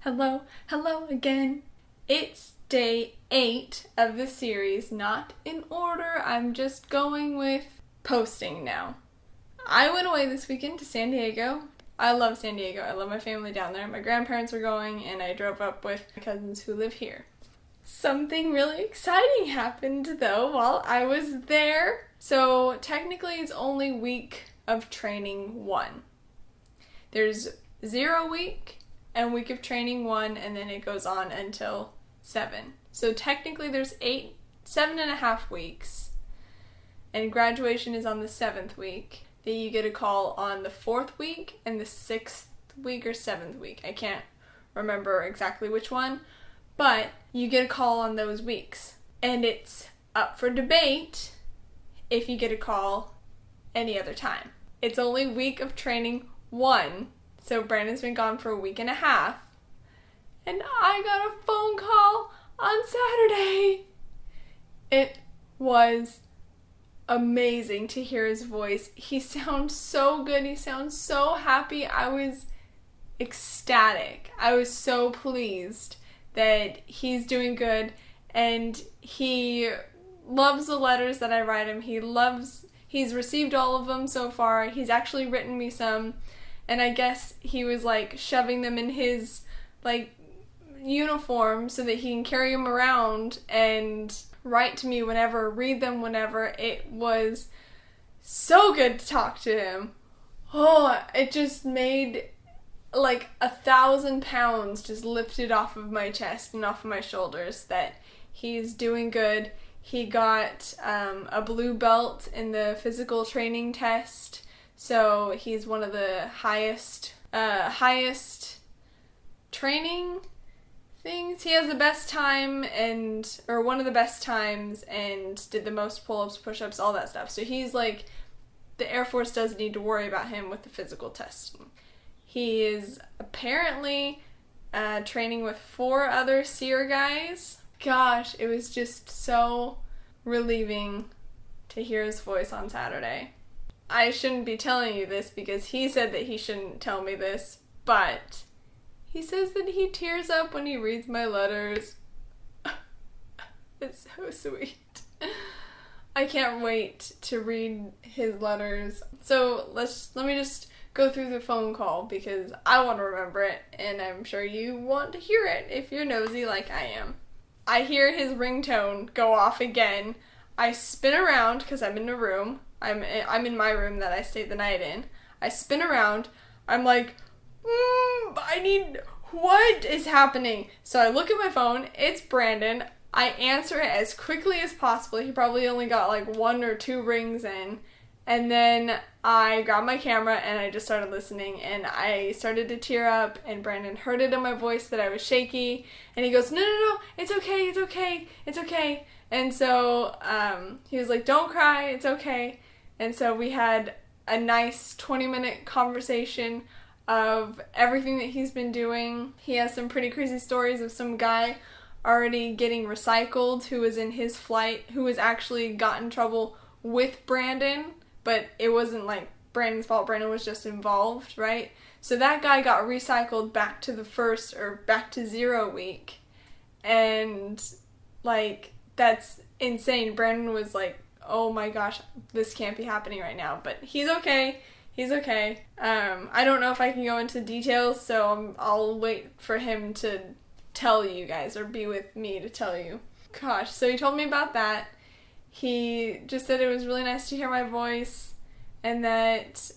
Hello again. It's day 8 of the series, not in order, I'm just going with posting now. I went away this weekend to San Diego. I love San Diego. I love my family down there. My grandparents were going and I drove up with my cousins who live here. Something really exciting happened though while I was there. So technically it's only week of training 1. There's 0 week and week of training 1, and then it goes on until 7. So technically there's 7.5 weeks, and graduation is on the 7th week. Then you get a call on the 4th week and the 6th week or 7th week. I can't remember exactly which one, but you get a call on those weeks. And it's up for debate if you get a call any other time. It's only week of training 1. So Brandon's been gone for a week and a half, and I got a phone call on Saturday. It was amazing to hear his voice. He sounds so good. He sounds so happy. I was ecstatic. I was so pleased that he's doing good, and he loves the letters that I write him. He's received all of them so far. He's actually written me some. And I guess he was shoving them in his uniform so that he can carry them around and write to me whenever, read them whenever. It was so good to talk to him. Oh, it just made 1,000 pounds just lifted off of my chest and off of my shoulders that he's doing good. He got a blue belt in the physical training test. So he's one of the highest training things. He has the best time or one of the best times, and did the most pull-ups, push-ups, all that stuff. So he's the Air Force doesn't need to worry about him with the physical testing. He is apparently training with 4 other SEER guys. Gosh, it was just so relieving to hear his voice on Saturday. I shouldn't be telling you this because he said that he shouldn't tell me this, but he says that he tears up when he reads my letters. It's so sweet. I can't wait to read his letters. So let me just go through the phone call because I want to remember it, and I'm sure you want to hear it if you're nosy like I am. I hear his ringtone go off again. I spin around because I'm in a room. I'm in my room that I stayed the night in. I spin around. I'm like, what is happening? So I look at my phone. It's Brandon. I answer it as quickly as possible. He probably only got 1 or 2 rings in. And then I grabbed my camera and I just started listening. And I started to tear up. And Brandon heard it in my voice that I was shaky. And he goes, no, it's okay. And so he was like, don't cry, it's okay. And so we had a nice 20-minute conversation of everything that he's been doing. He has some pretty crazy stories of some guy already getting recycled who was in his flight, who was actually got in trouble with Brandon, but it wasn't Brandon's fault. Brandon was just involved, right? So that guy got recycled back to back to 0 week. And that's insane. Brandon was oh my gosh, this can't be happening right now. But he's okay. I don't know if I can go into details, so I'll wait for him to tell you guys, or be with me to tell you. Gosh, so he told me about that. He just said it was really nice to hear my voice, and that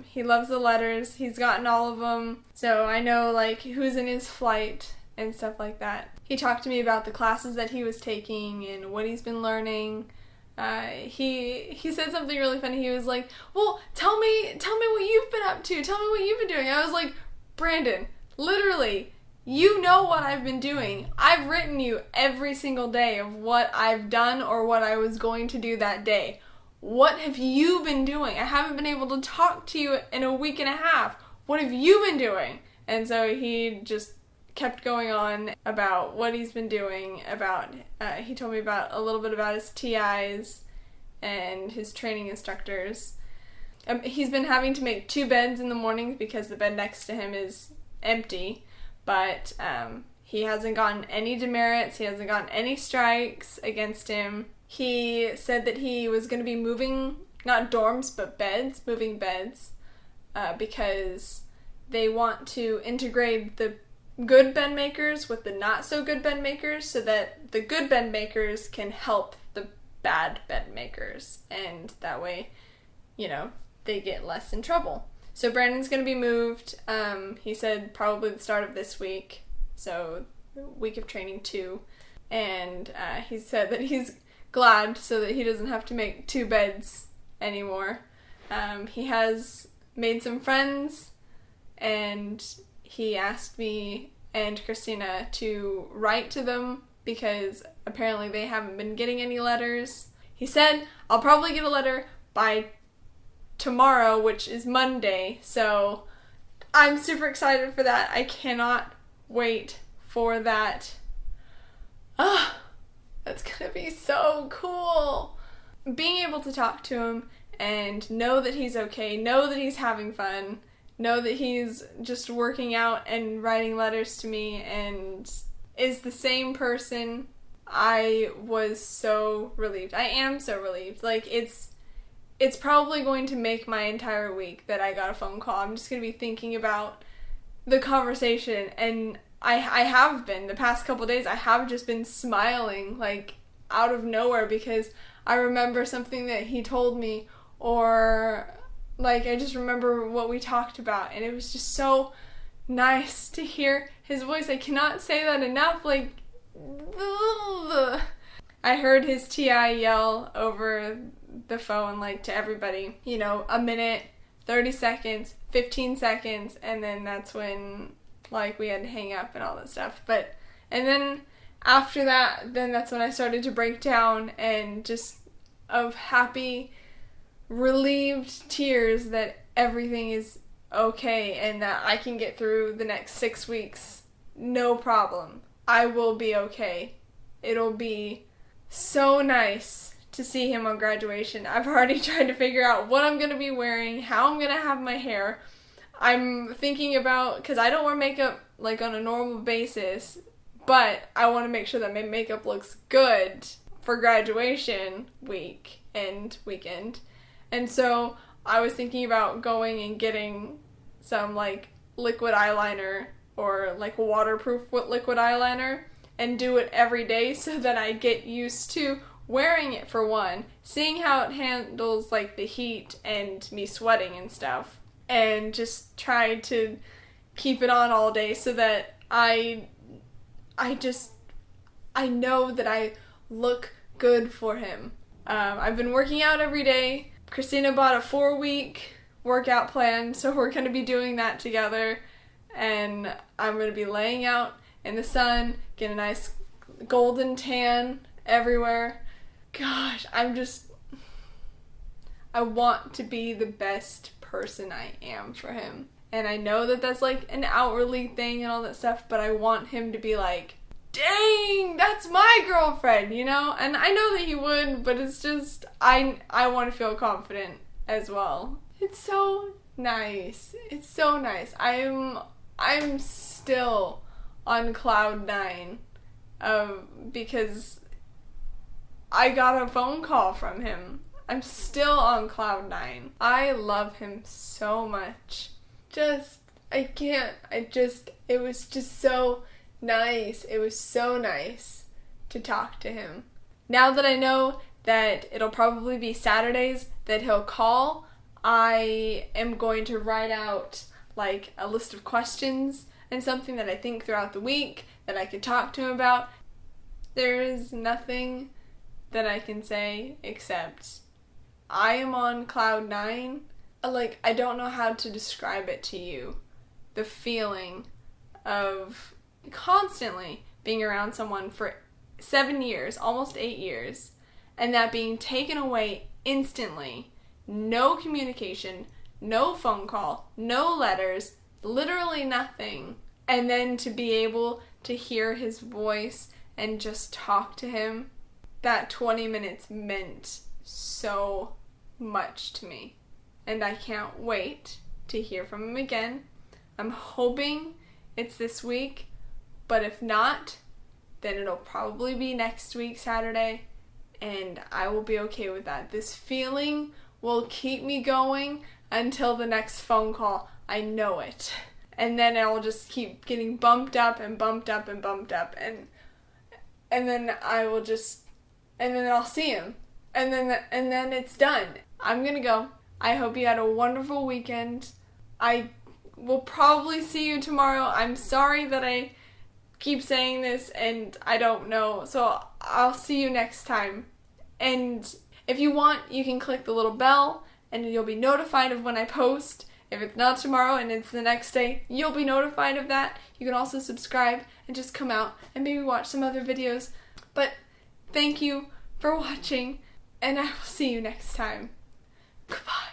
he loves the letters. He's gotten all of them, so I know who's in his flight and stuff like that. He talked to me about the classes that he was taking and what he's been learning. He said something really funny. He was like, well, tell me what you've been up to. Tell me what you've been doing. I was like, Brandon, literally, you know what I've been doing. I've written you every single day of what I've done or what I was going to do that day. What have you been doing? I haven't been able to talk to you in a week and a half. What have you been doing? And so he just kept going on about what he's been doing, he told me a little bit about his TIs and his training instructors. He's been having to make 2 beds in the mornings because the bed next to him is empty, but he hasn't gotten any demerits. He hasn't gotten any strikes against him. He said that he was going to be moving, not dorms, but beds, moving beds, because they want to integrate the good bed makers with the not so good bed makers so that the good bed makers can help the bad bed makers, and that way, you know, they get less in trouble. So Brandon's going to be moved, he said probably the start of this week, so week of training 2, and he said that he's glad so that he doesn't have to make 2 beds anymore. He has made some friends, and he asked me and Christina to write to them because apparently they haven't been getting any letters. He said, I'll probably get a letter by tomorrow, which is Monday, so I'm super excited for that. I cannot wait for that. That's gonna be so cool. Being able to talk to him and know that he's okay, know that he's having fun, know that he's just working out and writing letters to me and is the same person. I was so relieved. I am so relieved. Like, it's probably going to make my entire week that I got a phone call. I'm just going to be thinking about the conversation, and I have been. The past couple days, I have just been smiling, like, out of nowhere because I remember something that he told me, or like I just remember what we talked about, and it was just so nice to hear his voice. I cannot say that enough. Like, I heard his TI yell over the phone, like, to everybody, you know, a minute, 30 seconds, 15 seconds, and then that's when, like, we had to hang up and all that stuff. And then after that, then that's when I started to break down and just of happy, relieved tears that everything is okay and that I can get through the next 6 weeks, no problem. I will be okay. It'll be so nice to see him on graduation. I've already tried to figure out what I'm going to be wearing, how I'm going to have my hair. I'm thinking about, because I don't wear makeup like on a normal basis, but I want to make sure that my makeup looks good for graduation week and weekend. And so I was thinking about going and getting some, like, liquid eyeliner or, like, waterproof liquid eyeliner and do it every day so that I get used to wearing it for one, seeing how it handles, like, the heat and me sweating and stuff, and just try to keep it on all day so that I know that I look good for him. I've been working out every day. Christina bought a 4-week workout plan, so we're going to be doing that together, and I'm going to be laying out in the sun, get a nice golden tan everywhere. Gosh, I want to be the best person I am for him. And I know that that's like an outwardly thing and all that stuff, but I want him to be like, dang, that's my girlfriend, you know? And I know that he would, but it's just, I want to feel confident as well. It's so nice. It's so nice. I'm still on cloud 9 because I got a phone call from him. I'm still on cloud 9. I love him so much. It was just so nice. It was so nice to talk to him. Now that I know that it'll probably be Saturdays that he'll call, I am going to write out, like, a list of questions and something that I think throughout the week that I could talk to him about. There is nothing that I can say except I am on cloud 9. Like, I don't know how to describe it to you. The feeling of constantly being around someone for 7 years, almost 8 years, and that being taken away instantly. No communication, no phone call, no letters, literally nothing. And then to be able to hear his voice and just talk to him, that 20 minutes meant so much to me. And I can't wait to hear from him again. I'm hoping it's this week. But if not, then it'll probably be next week, Saturday. And I will be okay with that. This feeling will keep me going until the next phone call. I know it. And then I will just keep getting bumped up and bumped up and bumped up. And then I will just, and then I'll see him. And then it's done. I'm gonna go. I hope you had a wonderful weekend. I will probably see you tomorrow. I'm sorry that I keep saying this and I don't know. So I'll see you next time. And if you want, you can click the little bell and you'll be notified of when I post. If it's not tomorrow and it's the next day, you'll be notified of that. You can also subscribe and just come out and maybe watch some other videos. But thank you for watching, and I will see you next time. Goodbye.